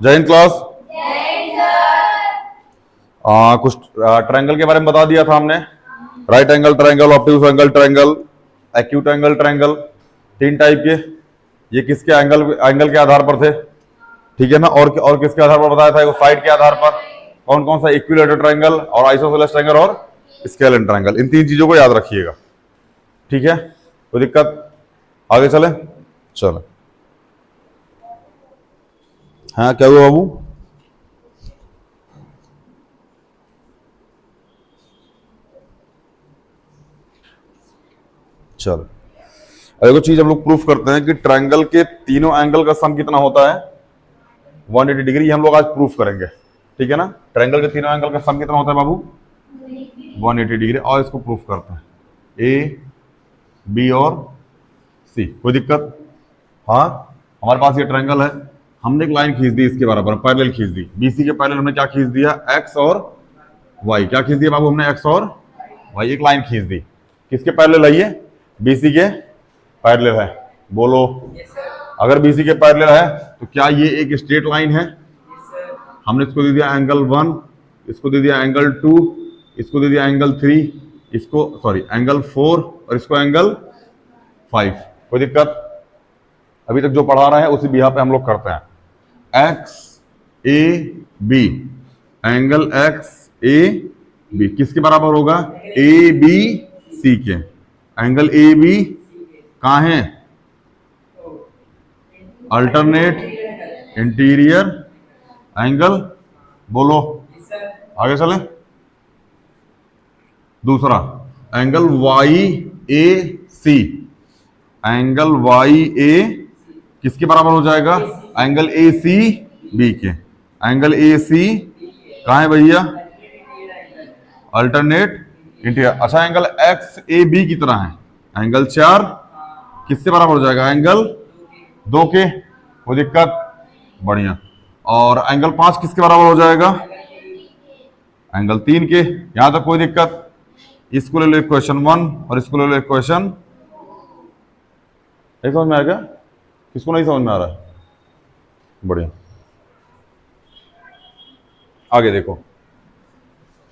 जय हिंद क्लास। कुछ ट्रायंगल के बारे में बता दिया था हमने। Right angle triangle, obtuse angle triangle, acute angle triangle, तीन टाइप के। ये किसके एंगल एंगल के आधार पर थे, ठीक है ना। और किसके आधार पर बताया था, साइड के आधार पर। कौन कौन सा, इक्विलेटरल ट्रायंगल और आइसोसेलेस ट्रायंगल और स्केलेन ट्रायंगल। इन तीन चीजों को याद रखिएगा, ठीक है। कोई दिक्कत, आगे चले। चलो, हाँ क्या हुआ बाबू। चलो, अब एक चीज हम लोग प्रूफ करते हैं कि ट्रायंगल के तीनों एंगल का सम कितना होता है, 180 डिग्री। हम लोग आज प्रूफ करेंगे, ठीक है ना। ट्रायंगल के तीनों एंगल का सम कितना होता है बाबू, 180 डिग्री। और इसको प्रूफ करते हैं, ए बी और सी। कोई दिक्कत। हाँ, हमारे पास ये ट्रायंगल है, हमने एक लाइन खींच दी इसके बराबर, पैरेलल खींच दी। बीसी के पैरेलल हमने क्या खींच दिया, एक्स और वाई। क्या खींच दिया बाबू हमने, एक्स और वाई, एक लाइन खींच दी। किसके पैरेलल है ये, बीसी के पैरेलल है। बोलो, अगर बीसी के पैरेलल है तो क्या ये एक स्ट्रेट लाइन है। हमने इसको दे दिया एंगल 1, इसको दे दिया एंगल 2, इसको दे दिया एंगल 3, इसको सॉरी एंगल 4 और इसको एंगल 5। कोई दिक्कत। अभी तक जो पढ़ा रहे हैं उसी बिहा पे हम लोग करते हैं। X A B, angle X A B किसके बराबर होगा, ए बी सी के। एंगल ए बी कहाँ है, अल्टरनेट इंटीरियर एंगल। बोलो, आगे चले। दूसरा एंगल वाई ए सी, एंगल वाई ए किसके बराबर हो जाएगा, एंगल ए सी बी के। एंगल ए सी कहाँ है भैया, अल्टरनेट इंटीरियर। अच्छा, एंगल एक्स ए बी की तरह है, एंगल 4 किससे बराबर हो जाएगा, एंगल 2 के। कोई दिक्कत, बढ़िया। और एंगल 5 किसके बराबर हो जाएगा, एंगल 3 के। यहां तक कोई दिक्कत। इसको ले लो इक्वेशन 1 और इसको ले लो इक्वेशन, नहीं समझ में आएगा, किसको नहीं समझ में आ रहा है, बढ़िया। आगे देखो,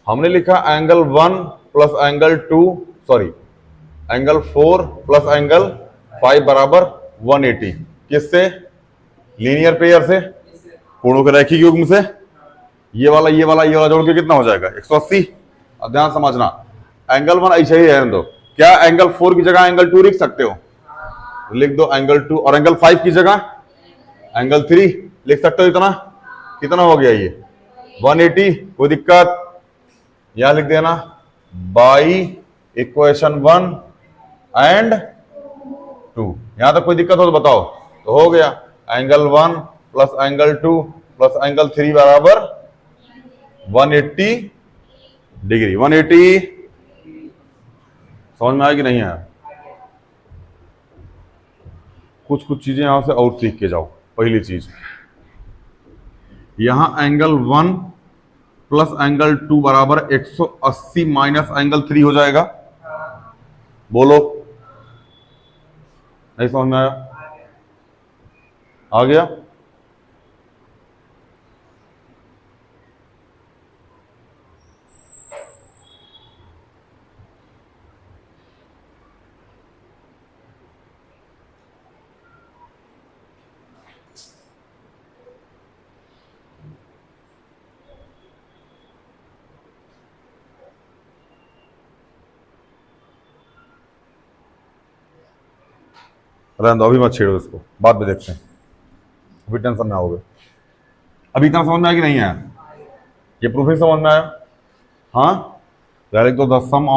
हमने लिखा angle 1 plus angle 2 sorry angle 4 plus angle 5 बराबर 180। किससे, लीनियर पेयर से, कोणों के रैखिक युग्म से। ये वाला ये वाला ये वाला जोड़ के कितना हो जाएगा, 180। अब ध्यान समझना, एंगल 1 ऐसे ही रहने दो। क्या एंगल 4 की जगह एंगल 2 लिख सकते हो, लिख दो एंगल 2। और एंगल 5 की जगह एंगल 3 लिख सकते हो। इतना कितना हो गया ये, 180। कोई दिक्कत, यहां लिख देना बाई इक्वेशन 1 एंड 2। यहां तक कोई दिक्कत हो तो बताओ। तो हो गया angle 1 plus angle 2 plus angle 3 बराबर 180 डिग्री। 180 समझ में आया कि नहीं आया। कुछ कुछ चीजें यहां से और सीख के जाओ। पहली चीज, यहां एंगल 1 प्लस एंगल 2 बराबर 180 माइनस एंगल 3 हो जाएगा। बोलो, नहीं समझ में आया, आ गया। रहने दो, अभी मत छेड़ो इसको, बाद में देखते हैं, अभी टेंशन ना होगे। अभी इतना समझ में आया कि नहीं आया, ये प्रूफिंग समझ में आया। हाँ, डायरेक्ट तो the sum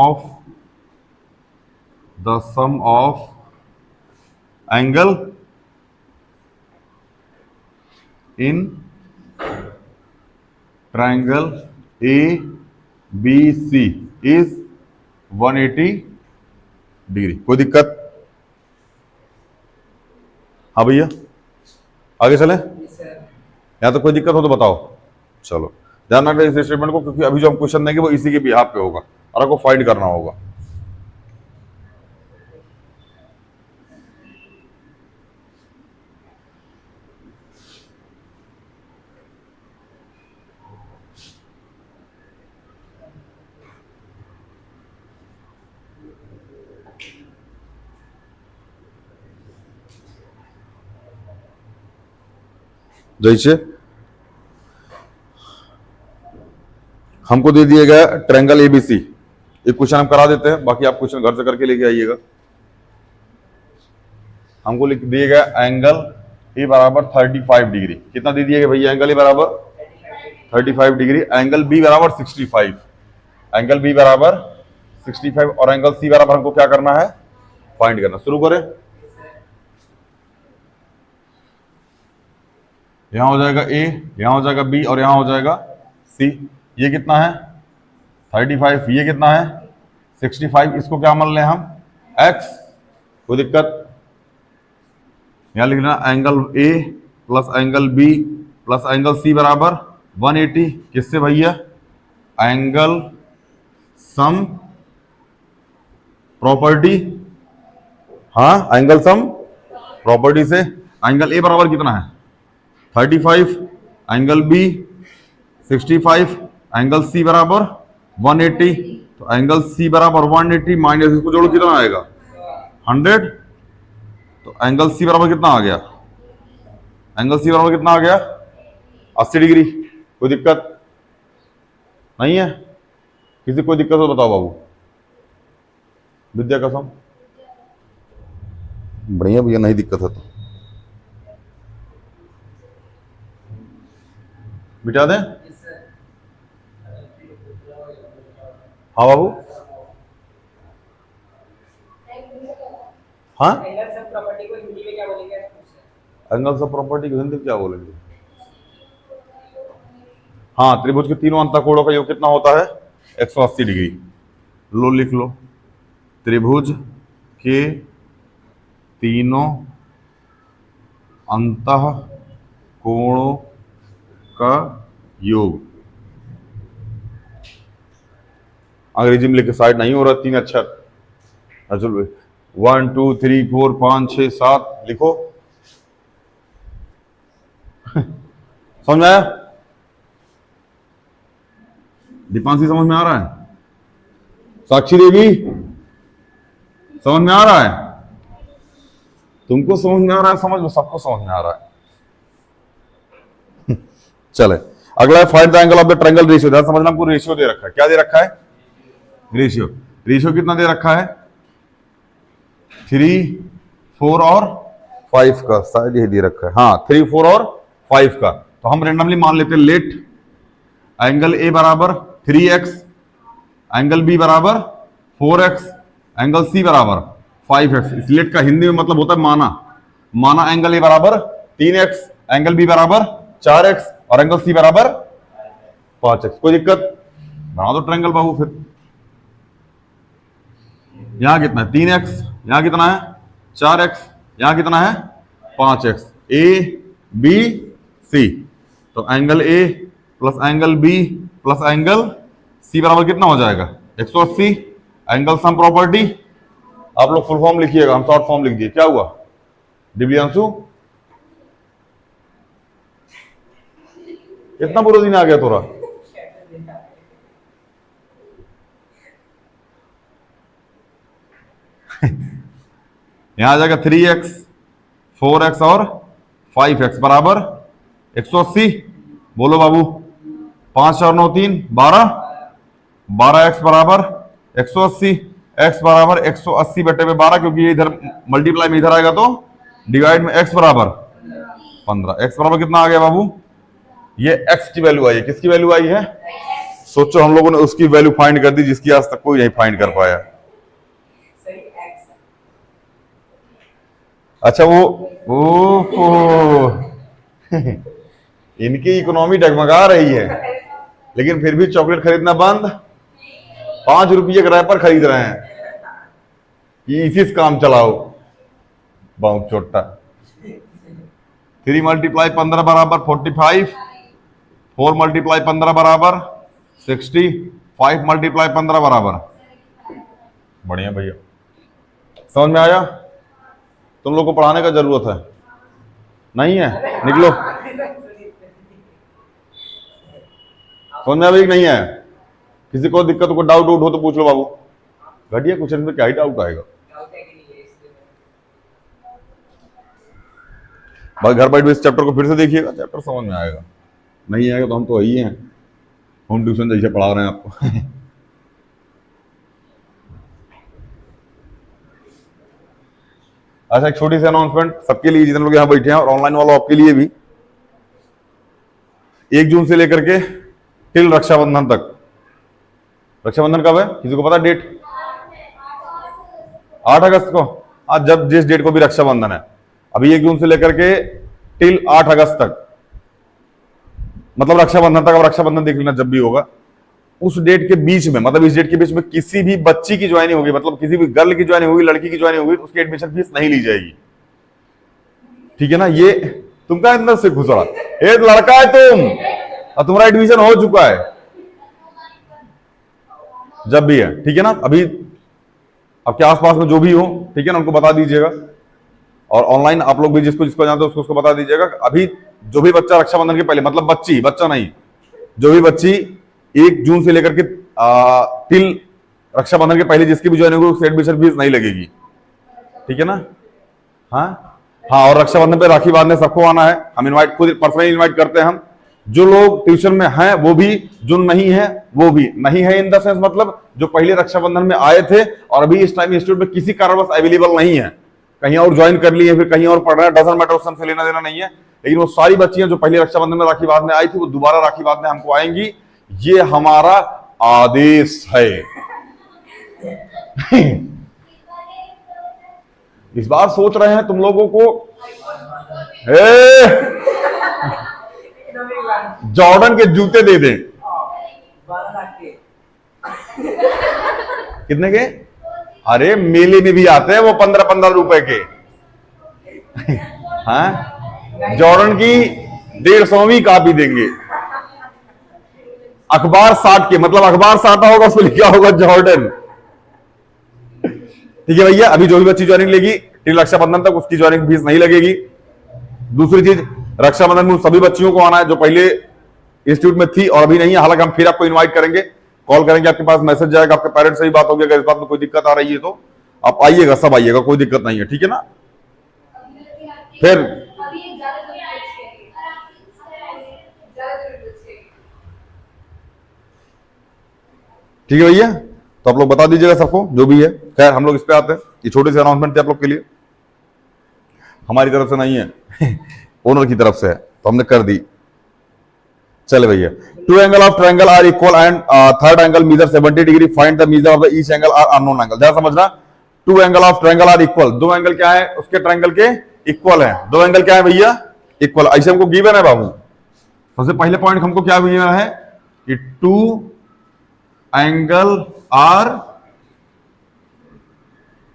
of angle in triangle A B C is 180 degree. कोई दिक्कत। हाँ भैया, आगे चले। यहाँ तो कोई दिक्कत हो तो बताओ। चलो, ध्यान रखना इस स्टेटमेंट को, क्योंकि अभी जो हम क्वेश्चन देंगे वो इसी के बिहाफ पे होगा और आपको फाइंड करना होगा। जैसे हमको दे दिया गया ट्रायंगल एबीसी, एक क्वेश्चन हम करा देते हैं, बाकी आप क्वेश्चन घर से करके लेके आइएगा। हमको लिख दिया गया एंगल ए बराबर 35 डिग्री। कितना दे दिया गया भैया? एंगल ए बराबर 35 डिग्री, एंगल बी बराबर 65, एंगल बी बराबर 65 और एंगल सी बराबर हमको क्या करना है? फाइंड करना। शुरू करें। यहां हो जाएगा ए, यहां हो जाएगा बी और यहां हो जाएगा सी। ये कितना है? 35। ये कितना है? 65। इसको क्या मान लें हम? एक्स। कोई दिक्कत? यहां लिख लेना angle A plus angle B plus angle C बराबर 180। किससे भैया? Angle sum property. हाँ, एंगल सम प्रॉपर्टी से एंगल ए बराबर कितना है? 35, एंगल बी 65, एंगल सी बराबर 180। तो एंगल सी बराबर 180 माइनस इसको जोड़ो कितना आएगा? 100। तो एंगल सी बराबर कितना आ गया? एंगल सी बराबर कितना आ गया? 80 डिग्री। कोई दिक्कत नहीं है? किसी कोई दिक्कत हो तो बताओ बाबू। विद्या कसम बढ़िया भैया, नहीं दिक्कत है तो बिठा दें। हाँ बाबू। हाँ, एंगल सब प्रॉपर्टी को हिंदी में क्या बोलेंगे? एंगल सब प्रॉपर्टी को हिंदी में क्या बोलेंगे? हाँ, त्रिभुज के तीनों अंतःकोणों का योग कितना होता है? 180 डिग्री। लो लिख लो, त्रिभुज के तीनों अंतःकोणों का योग। अंग्रेजी में लिखे, साइड नहीं हो रहा, 3 अक्षर। चलो 1 2 3 4 5 6 7 लिखो। समझ में आया? दीपांशी समझ में आ रहा है? साक्षी देवी समझ में आ रहा है? तुमको समझ में आ रहा है? समझ लो, सबको समझ में आ रहा है। चले अगला है find the angle of the triangle ratio. ध्यान समझना, हमको रेशियो दे रखा है। क्या दे रखा है? रेशियो। रेशियो कितना दे रखा है? 3 4 और 5 का, शायद यही दे रखा है। हाँ, 3 4 और 5 का। तो हम रेंडमली मान लेते हैं लेट एंगल ए बराबर 3x, एंगल बी बराबर 4x, एंगल सी बराबर 5x। इस लेट का हिंदी में मतलब होता है माना। माना एंगल ए बराबर 3x, एंगल बी बराबर 4x और एंगल सी बराबर 5x। कोई दिक्कत? बना दो ट्रायंगल बाबू। फिर यहां कितना है? 3x, यहां कितना है? 4x, यहां कितना है? 5x। A B C. तो angle A plus angle B plus angle C बराबर कितना हो जाएगा? 180। एंगल सम प्रॉपर्टी, आप लोग फुल फॉर्म लिखिएगा, हम शॉर्ट फॉर्म लिख दिए। क्या हुआ दिव्यांशु? इतना बुरा दिन आ गया तोरा? यहां आ जाएगा 3x 4x और 5x बराबर 180। बोलो बाबू। 5 और 9 3 12, 12x बराबर 180। x बराबर 180 बटे में 12, क्योंकि ये इधर मल्टीप्लाई में इधर आएगा तो डिवाइड में x बराबर 15। x बराबर कितना आ गया बाबू? ये x की वैल्यू आई है। किसकी वैल्यू आई है? सोचो, हम लोगों ने उसकी वैल्यू फाइंड कर दी जिसकी आज तक कोई नहीं फाइंड कर पाया। अच्छा वो इनकी इकोनॉमी डगमगा रही है, लेकिन फिर भी चॉकलेट खरीदना बंद। 5 रुपये का रैपर खरीद रहे हैं कि इसी से काम चलाओ। बहुत छोटा। 3 मल्टीप्लाई 15 बराबर 45, 4 मल्टीप्लाई 15 बराबर 60, 5 मल्टीप्लाई 15 बराबर। बढ़िया भैया, समझ में आया? तुम लोग को पढ़ाने का जरूरत है नहीं है? निकलो। समझ में आया? नहीं है? किसी को दिक्कत को डाउट हो तो पूछ लो बाबू। घटिया क्वेश्चन में क्या ही डाउट आएगा? भाई घर बैठ इस चैप्टर को फिर से देखिएगा, चैप्टर समझ में आएगा। नहीं आएगा तो हम तो वही हैं, होम ट्यूशन जैसे पढ़ा रहे हैं आपको। अच्छा, एक छोटी सी अनाउंसमेंट सबके लिए, जितने लोग यहाँ बैठे हैं और ऑनलाइन वालों आपके लिए भी। 1 जून से लेकर के टिल रक्षाबंधन तक। रक्षाबंधन कब है, किसी को पता डेट? 8 अगस्त को। आज जब जिस डेट को भी रक्षाबंधन है, अभी 1 जून से लेकर के टिल 8 अगस्त तक, मतलब रक्षाबंधन तक। अब रक्षाबंधन देख लेना जब भी होगा, उस डेट के बीच में, मतलब इस डेट के बीच में किसी भी बच्ची की ज्वाइनिंग होगी, मतलब किसी भी गर्ल की ज्वाइनिंग होगी, लड़की की ज्वाइनिंग होगी, तो उसकी एडमिशन फीस नहीं ली जाएगी। ठीक है ना? ये तुम क्या अंदर से घुस रहा, ये लड़का है तुम, और तुम्हारा एडमिशन हो चुका है जब भी है। ठीक है ना? अभी आपके आसपास में जो भी हो, ठीक है ना, उनको बता दीजिएगा। और ऑनलाइन आप लोग भी जिसको जिसको जानते हो उसको बता दीजिएगा। अभी जो भी बच्चा रक्षाबंधन के पहले, मतलब बच्ची, बच्चा नहीं, जो भी बच्ची 1 जून से लेकर के टिल रक्षाबंधन के पहले जिसकी भी ज्वाइनिंग होगी, उसकी एडमिशन फीस नहीं लगेगी। ठीक है ना? हाँ हाँ। और रक्षाबंधन पे राखी बांधने सबको आना है। हम इनवाइट खुद पर्सनली इनवाइट करते हैं हम। जो लोग ट्यूशन में हैं वो भी, जो नहीं है वो भी। नहीं है इन द सेंस मतलब जो पहले रक्षाबंधन में आए थे और अभी इस टाइम इंस्टीट्यूट में किसी कारणवश अवेलेबल नहीं है, कहीं और ज्वाइन कर लिए, फिर कहीं और पढ़ रहे हैं, डजंट मैटर, उससे लेना देना नहीं है। लेकिन वो सारी बच्चियां जो पहले रक्षाबंधन में राखी बांधने आई थी, वो दोबारा राखी बांधने हमको आएंगी। ये हमारा आदेश है। इस बार सोच रहे हैं तुम लोगों को जॉर्डन के जूते दे दें। कितने के? अरे मेले में भी आते हैं वो 15-15 रुपए के। हाँ, जॉर्डन की 150वीं कॉपी देंगे। अखबार 60 के, मतलब अखबार 60 होगा, उसमें लिखा होगा जॉर्डन। ठीक है भैया? अभी जो भी बच्ची ज्वाइनिंग लेगी टिल रक्षाबंधन तक, उसकी ज्वाइनिंग फीस नहीं लगेगी। दूसरी चीज, रक्षाबंधन में सभी बच्चियों को आना है जो पहले इंस्टीट्यूट में थी और अभी नहीं है। हालांकि हम फिर आपको इनवाइट करेंगे, कॉल करेंगे, आपके पास मैसेज जाएगा, आपके पेरेंट्स से भी बात होगी। अगर इस बात में कोई दिक्कत आ रही है तो आप आइएगा, सब आइएगा, कोई दिक्कत नहीं है। ठीक है ना? फिर ठीक है भैया, तो आप लोग बता दीजिएगा सबको जो भी है। खैर हम लोग इस पे आते हैं। ये छोटी सी अनाउंसमेंट थी आप लोग के लिए, हमारी तरफ से नहीं है, ओनर की तरफ से है, तो हमने कर दी। चले भैया, 2 angle of triangle are equal and third angle measure 70 degree, find the measure of the each angle are unknown angle. जरा समझना, 2 angle of triangle are equal, 2 angle क्या है उसके ट्रायंगल के इक्वल है। 2 एंगल क्या है भैया? इक्वल। ऐसे हमको गिवन है बाबू। सबसे पहले पॉइंट हमको क्या गिवन है कि 2 एंगल आर,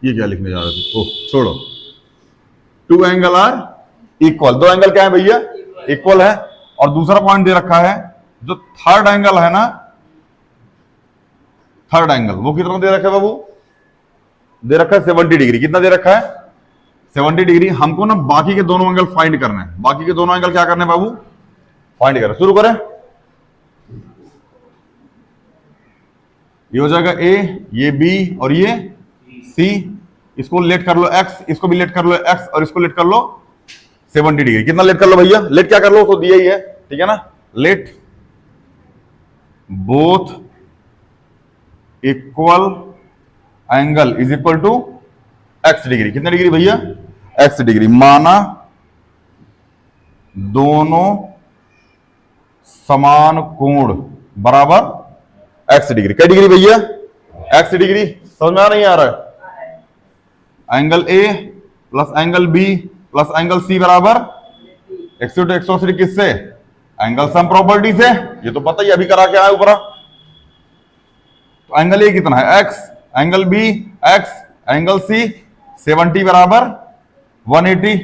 ये क्या लिखने जा रहे थे, ओह छोड़ो, 2 एंगल आर इक्वल। 2 एंगल क्या है भैया? इक्वल है। और दूसरा पॉइंट दे रखा है, जो थर्ड एंगल है ना, थर्ड एंगल वो कितना दे रखा है बाबू? दे रखा है 70 डिग्री। कितना दे रखा है? 70 डिग्री। हमको ना बाकी के दोनों एंगल फाइंड करने हैं। बाकी के दोनों एंगल क्या करने हैं बाबू? फाइंड करें। शुरू करें। ये हो जाएगा ए, ये बी और ये सी। इसको लेट कर लो एक्स, इसको भी लेट कर लो एक्स, और इसको लेट कर लो 70 डिग्री। कितना लेट कर लो भैया? लेट क्या कर लो, उसको दिया ही है। ठीक है ना? Let both equal angle is equal to X degree. कितने डिग्री भैया? X degree. माना दोनों समान कोण बराबर एक्स डिग्री। क्या डिग्री भैया? X degree. समझ में आ नहीं आ रहा है? Angle A plus angle B plus angle C बराबर 180 किससे? एंगल सम प्रॉपर्टी से। ये तो पता ही, अभी करा के आया ऊपर। तो एंगल ए कितना है? X, angle B X, angle C 70 बराबर 180,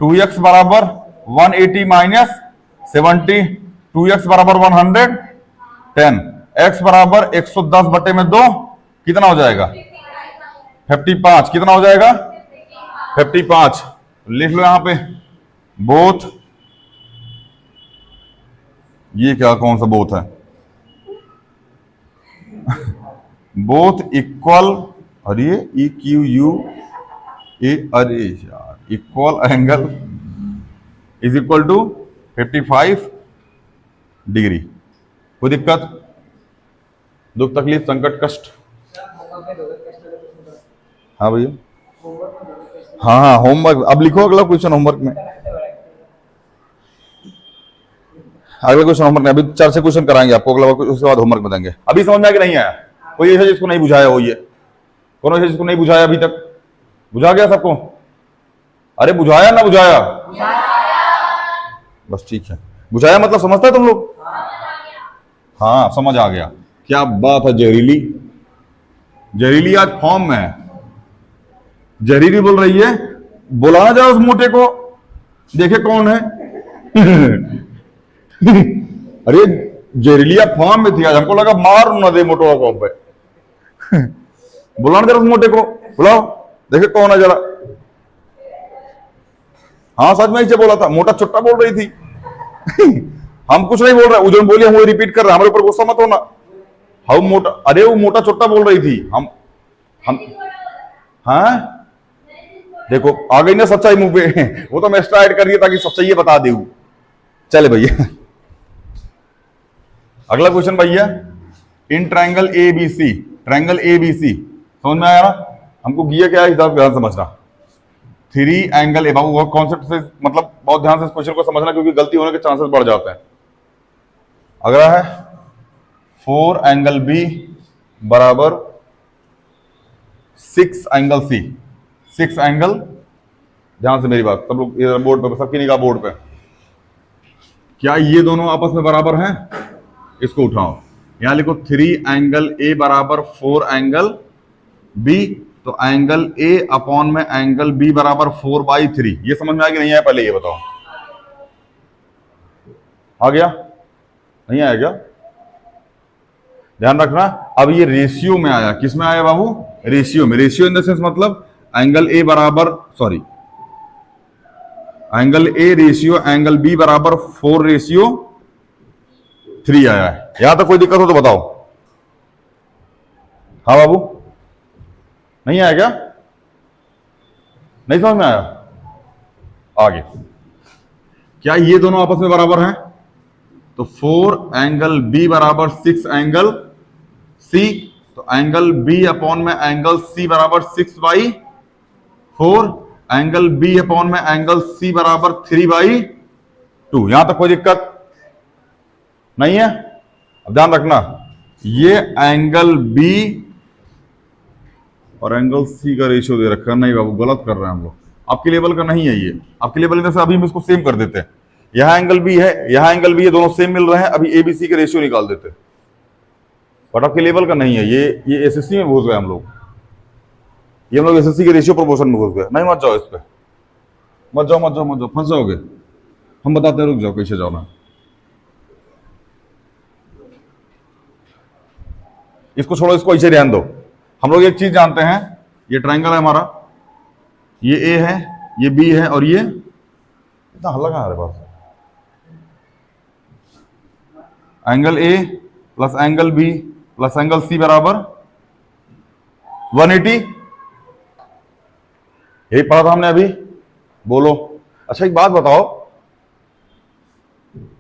2x बराबर 180 माइनस 70, 2x बराबर 110, x बराबर 110 बटे में 2, कितना हो जाएगा? 55। कितना हो जाएगा? 55। लिख लो यहां पे बोथ, ये क्या कौन सा बोथ है? बोथ इक्वल, अरे EQU ए, अरे यार, equal angle is equal to 55 degree. कोई दिक्कत, दुख तकलीफ संकट कष्ट? हाँ भैया, हाँ हाँ होमवर्क अब लिखो, अगला क्वेश्चन होमवर्क में, अगला क्वेश्चन होमवर्क में। अभी 4 से क्वेश्चन कराएंगे आपको, अगला उसके बाद होमवर्क में देंगे। अभी समझ में आया कि नहीं आया? कोई ऐसा जिसको नहीं बुझाया हो? ये कौन ऐसा जिसको नहीं बुझाया अभी तक? बुझा गया सबको? अरे बुझाया ना बुझाया? बस ठीक है, बुझाया मतलब समझता है तुम लोग? हाँ समझ आ गया, क्या बात है। जहरीली, जहरीली आज फॉर्म में है। जहरीली बोल रही है, बुलाना जरा उस मोटे को, देखे कौन है। अरे जहरीलिया फॉर्म में थी आज, हमको लगा मार ना दे मोटो फॉर्म पे। बुलाना जरा उस मोटे को, बुलाओ देखे कौन है जरा। हाँ सच में इसे बोला था, मोटा चुट्टा बोल रही थी। हम कुछ नहीं बोल रहे, उजन बोली हम वो रिपीट कर रहे हैं, हमारे ऊपर गुस्सा मत होना। हम मोटा, अरे वो मोटा चुट्टा बोल रही थी। हम हाँ देखो आ गई ना सच्चाई मुंह पे। वो तो मैं एक्स्ट्रा ऐड कर दिया ताकि सच्चाई बता दे। चले भैया अगला क्वेश्चन भैया, in triangle A B C, triangle A B C समझ में आया ना? हमको किया क्या है हिसाब ध्यान समझना। 3 एंगल ए, बाबू कॉन्सेप्ट से मतलब बहुत ध्यान से इस क्वेश्चन को समझना, क्योंकि गलती होने के चांसेस बढ़ जाते हैं। अगला है 4 एंगल बी बराबर 6 एंगल सी। 6 एंगल, ध्यान से मेरी बात, सब लोग इधर बोर्ड पे, सबकी निगाह बोर्ड पे। क्या ये दोनों आपस में बराबर हैं? इसको उठाओ, यहां लिखो 3 एंगल ए बराबर 4 एंगल बी, तो एंगल ए अपॉन में एंगल बी बराबर 4/3। ये समझ में आया कि नहीं आया? पहले ये बताओ, आ गया? नहीं आया क्या? ध्यान रखना, अब ये रेशियो में आया। किस में आया बाबू? रेशियो में। रेशियो इन द सेंस मतलब एंगल ए बराबर, sorry angle A ratio angle B बराबर 4/3 आया है। यहां तक कोई दिक्कत हो तो बताओ। हाँ बाबू, नहीं आया क्या? नहीं समझ में आया? आगे, क्या ये दोनों आपस में बराबर हैं? तो 4 एंगल बी बराबर 6 एंगल सी, तो एंगल बी अपॉन में एंगल सी बराबर 6/4, एंगल बी अपॉन में एंगल सी बराबर 3/2। यहां तक कोई दिक्कत नहीं है? अब ध्यान रखना, ये एंगल बी और एंगल सी का रेशियो दे रखा है। नहीं बाबू, गलत कर रहे हैं हम लोग, आपके लेवल का नहीं है ये। आपके लेवल में से अभी हम इसको सेम कर देते हैं। यहां एंगल बी है, यहां एंगल बी है, दोनों सेम मिल रहे हैं, अभी एबीसी के रेशियो निकाल देते हैं। बट आपके लेवल का नहीं है ये एसएससी में घुस गए हम लोग। ये हम लोग एसएससी के रेशियो प्रोपोर्शन में घुस गए। नहीं मत जाओ इस पे, मत जाओ मत जाओ मत जाओ, फंस जाओगे। हम बताते हैं, रुक जाओ कैसे जाना। इसको छोड़ो, इसको ऐसे ध्यान दो। हम लोग एक चीज जानते हैं, ये ट्रायंगल है हमारा, ये ए है, ये बी है, और ये इतना हल्ला कहां है पास? Angle A plus angle B plus angle C बराबर 180। यही पढ़ा था हमने अभी, बोलो। अच्छा एक बात बताओ,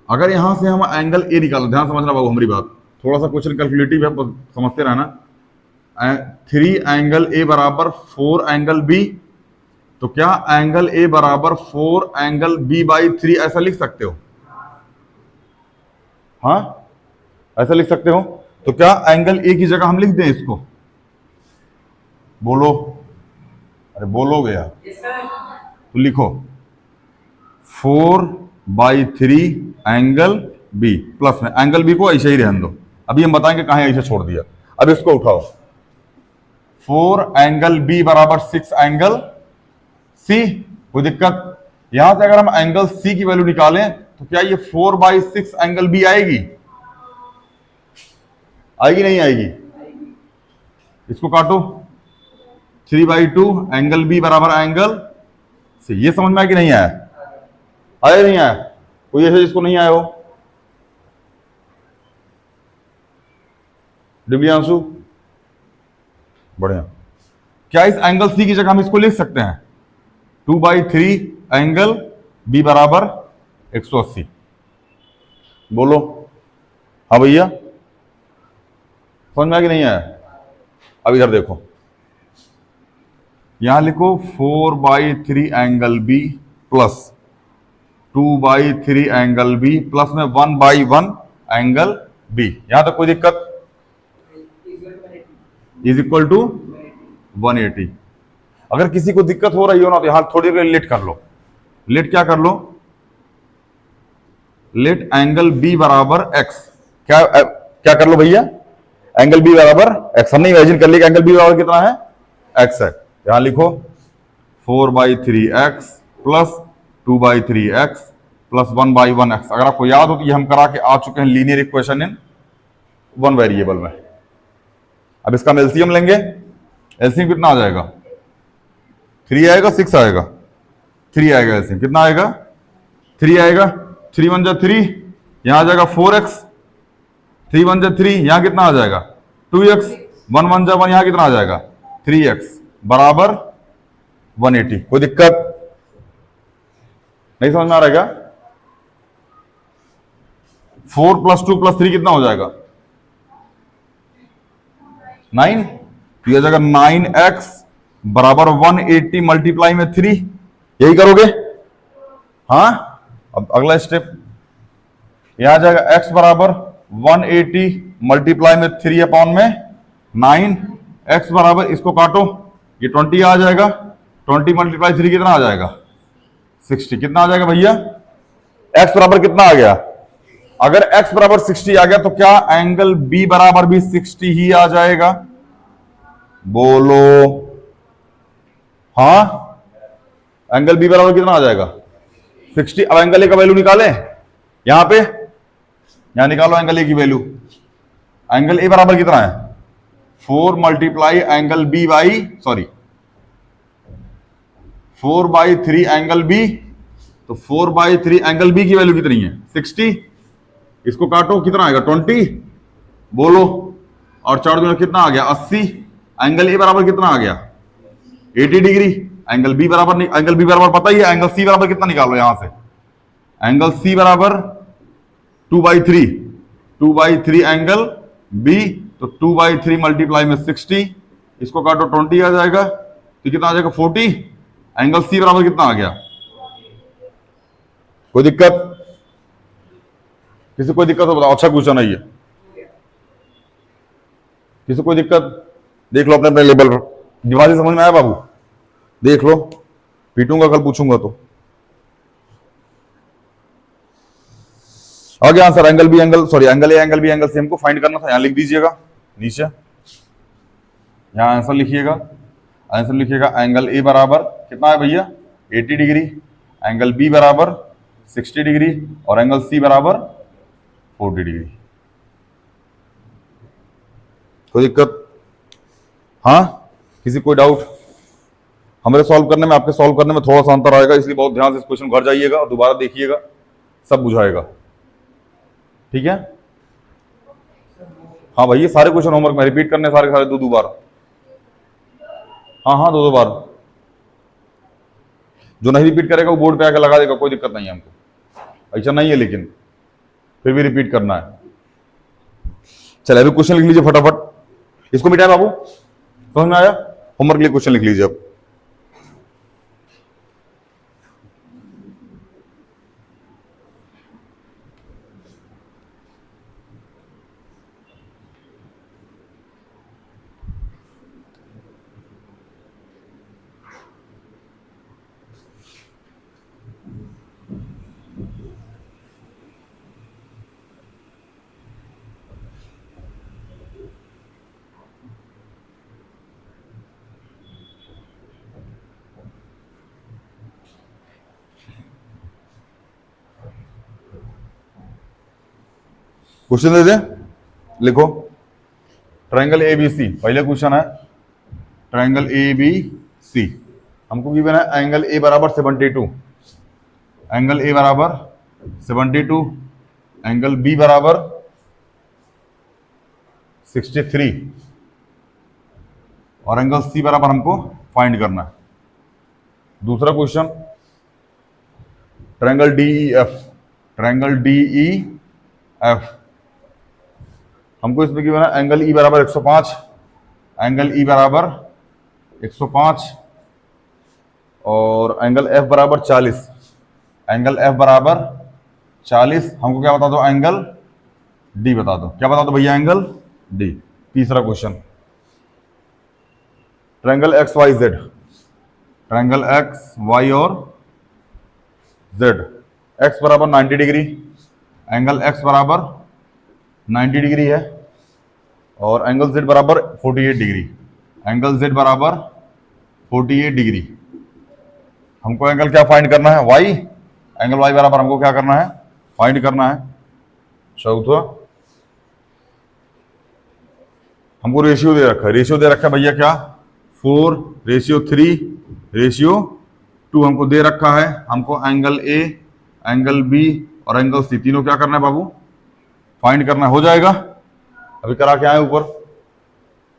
अगर यहां से हम एंगल ए निकालें, ध्यान समझना बाबू हमारी बात, थोड़ा सा क्वेश्चन कैलकुलेटिव है, समझते रहना। 3 एंगल ए बराबर 4 एंगल बी, तो क्या एंगल ए बराबर 4 एंगल B/3 ऐसा लिख सकते हो? हाँ ऐसा लिख सकते हो। तो क्या एंगल ए की जगह हम लिख दें इसको? बोलो, अरे बोलोगे यार। तो लिखो 4/3 एंगल बी, प्लस में एंगल बी को ऐसे ही रहने दो। अभी हम बताएंगे कहां ऐसे छोड़ दिया। अब इसको उठाओ, 4 एंगल बी बराबर 6 एंगल सी। कोई दिक्कत? यहां से अगर हम एंगल सी की वैल्यू निकालें तो क्या ये 4/6 एंगल बी आएगी? आएगी नहीं आएगी? इसको काटो, 3/2 एंगल बी बराबर एंगल सी। ये समझ में आया कि नहीं आया? आया नहीं आया? कोई ऐसे जिसको नहीं आया हो? दिव्यांशु, बढ़िया। क्या इस एंगल सी की जगह हम इसको लिख सकते हैं 2/3 एंगल बी बराबर 180। बोलो हाँ भैया, समझ में आया कि नहीं आया? अब इधर देखो, यहां लिखो 4/3 angle B plus 2/3 angle B plus में 1/1 एंगल बी। यहां तक कोई दिक्कत? Is equal to 180। अगर किसी को दिक्कत हो रही हो ना तो यहां थोड़ी देर लेट कर लो। लेट क्या कर लो? लेट एंगल बी बराबर एक्स। क्या कर लो भैया? एंगल बी बराबर एक्स। हमने इमेजिन कर लिया कि एंगल बी बराबर कितना है? एक्स है। यहां लिखो 4/3 x plus 2/3 x plus 1/1 x. अगर आपको याद हो तो ये हम करा के आ चुके हैं linear equation in one variable में। अब इसका हम एलसीएम लेंगे। एलसीएम कितना आ जाएगा? 3 आएगा 6 आएगा? 3 आएगा। एलसीएम कितना आएगा? 3 आएगा। 3 1 जा 3, यहां आ जाएगा 4x। 3 1 जा 3, यहां कितना आ जाएगा? 2x। 1 1 जा 1, यहां कितना आ जाएगा? 3x बराबर 180। कोई दिक्कत नहीं? समझ में आ रहा है क्या? 4 + 2 + 3 कितना हो जाएगा? 9। तो यह आ जाएगा 9x बराबर 180 मल्टीप्लाई में 3। यही करोगे? हाँ। अब अगला स्टेप, यहां आ जाएगा x बराबर 180 मल्टीप्लाई में 3 में 9। x बराबर, इसको काटो, ये 20 आ जाएगा। 20 मल्टीप्लाई 3 कितना आ जाएगा? 60। कितना आ जाएगा भैया? x बराबर कितना आ गया? अगर x बराबर 60 आ गया तो क्या एंगल b बराबर भी 60 ही आ जाएगा? बोलो हाँ। एंगल b बराबर कितना आ जाएगा? 60। अब एंगल a का वैल्यू निकाले यहां पे, यहां निकालो एंगल a की वैल्यू। एंगल a बराबर कितना है? 4 multiply angle b by 4/3 angle b। तो 4/3 एंगल b की वैल्यू कितनी है? 60। इसको काटो, कितना आएगा? 20। बोलो, और 4 दूनी कितना आ गया? 80। एंगल ए बराबर कितना आ गया? 80 डिग्री। एंगल बी बराबर नहीं, एंगल बी बराबर पता ही है। एंगल सी बराबर कितना निकालो यहां से? एंगल सी बराबर 2/3। 2/3 एंगल बी, तो 2/3 मल्टीप्लाई में 60। इसको काटो, 20 आ जाएगा। तो कितना आ जाएगा? 40। एंगल सी बराबर कितना आ गया? कोई दिक्कत? किसी कोई दिक्कत हो बताओ। अच्छा क्वेश्चन है ये। किसी कोई दिक्कत? देख लो अपने अपने लेवल पर। दिमाग समझ में आया बाबू? देख लो, पीटूंगा कल पूछूंगा तो। आगे answer angle B angle angle A angle B angle C हमको फाइंड करना था। यहां लिख दीजिएगा नीचे, यहां आंसर लिखिएगा। आंसर लिखिएगा एंगल ए बराबर कितना है भैया? 80 डिग्री। एंगल बी बराबर 60 डिग्री और एंगल सी बराबर 40 डिग्री। कोई दिक्कत? हाँ, किसी कोई डाउट? हमारे सॉल्व करने में आपके सॉल्व करने में थोड़ा सा अंतर आएगा, इसलिए बहुत ध्यान से इस क्वेश्चन घर जाइएगा और दोबारा देखिएगा, सब बुझाएगा। ठीक है? हाँ भाई, ये सारे क्वेश्चन होमवर्क में रिपीट करने सारे सारे 2-2 बार। हाँ हाँ, 2-2 बार। जो नहीं रिपीट करेगा वो बोर्ड पे आके लगा देगा, कोई दिक्कत नहीं है हमको, ऐसा नहीं है, लेकिन फिर भी रिपीट करना है। चलिए अभी क्वेश्चन लिख लीजिए फटाफट। इसको मिटाए बाबू, समझ में आया? होमवर्क के लिए क्वेश्चन लिख लीजिए अब। क्वेश्चन दे दें, लिखो। ट्रायंगल ए बी सी, पहले क्वेश्चन है ट्रायंगल ए बी सी। हमको गिवन है एंगल ए बराबर 72, एंगल ए बराबर 72, एंगल बी बराबर 63 और एंगल सी बराबर हमको फाइंड करना है। दूसरा question triangle D E F, triangle D E F, हमको इसमें क्या बना, एंगल ई बराबर 105, एंगल ई बराबर 105 और एंगल एफ बराबर 40, एंगल एफ बराबर 40। हमको क्या बता दो, एंगल डी बता दो। क्या बता दो भैया, एंगल डी। तीसरा question, triangle X Y Z, triangle X Y और जेड, एक्स बराबर 90 डिग्री, एंगल एक्स बराबर 90 डिग्री है और एंगल जेड बराबर 48 डिग्री, एंगल जेड बराबर 48 डिग्री। हमको एंगल क्या फाइंड करना है, वाई, एंगल वाई बराबर हमको क्या करना है, फाइंड करना है। चौथा, हमको रेशियो दे रखा है, रेशियो दे रखा है भैया क्या, 4:3:2 हमको दे रखा है। हमको एंगल ए, एंगल बी और एंगल सी तीनों क्या करना है बाबू, फाइंड करना है। हो जाएगा, अभी करा के आए ऊपर।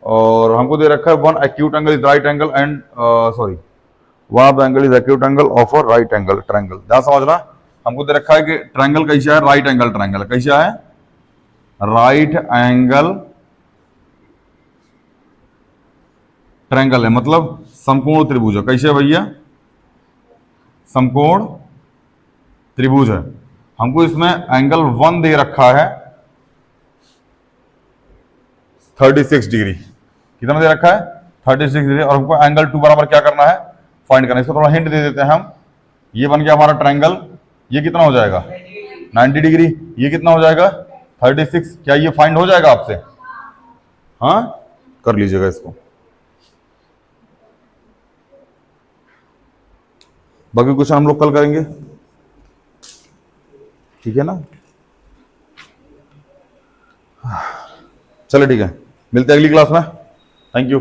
और हमको दे रखा है one acute angle is right angle and sorry one of the angle is acute angle of a right angle triangle. ध्यान समझना, हमको दे रखा है कि ट्रायंगल कैसा है, राइट एंगल ट्रायंगल। कैसा है, राइट एंगल ट्रायंगल है, मतलब समकोण त्रिभुज है। कैसे है भैया, समकोण त्रिभुज है। हमको इसमें एंगल 1 दे रखा है 36 डिग्री। कितना दे रखा है, 36 डिग्री। और हमको एंगल 2 बराबर क्या करना है, फाइंड करना है। इसको थोड़ा हिंट दे देते हैं हम। ये बन गया हमारा ट्रायंगल, ये कितना हो जाएगा 90 डिग्री, ये कितना हो जाएगा 36। क्या ये फाइंड हो जाएगा आपसे, हाँ कर लीजिएगा इसको। बाकी क्वेश्चन हम लोग कल करेंगे, ठीक है ना। चलो ठीक है, मिलते हैं अगली क्लास में। Thank you.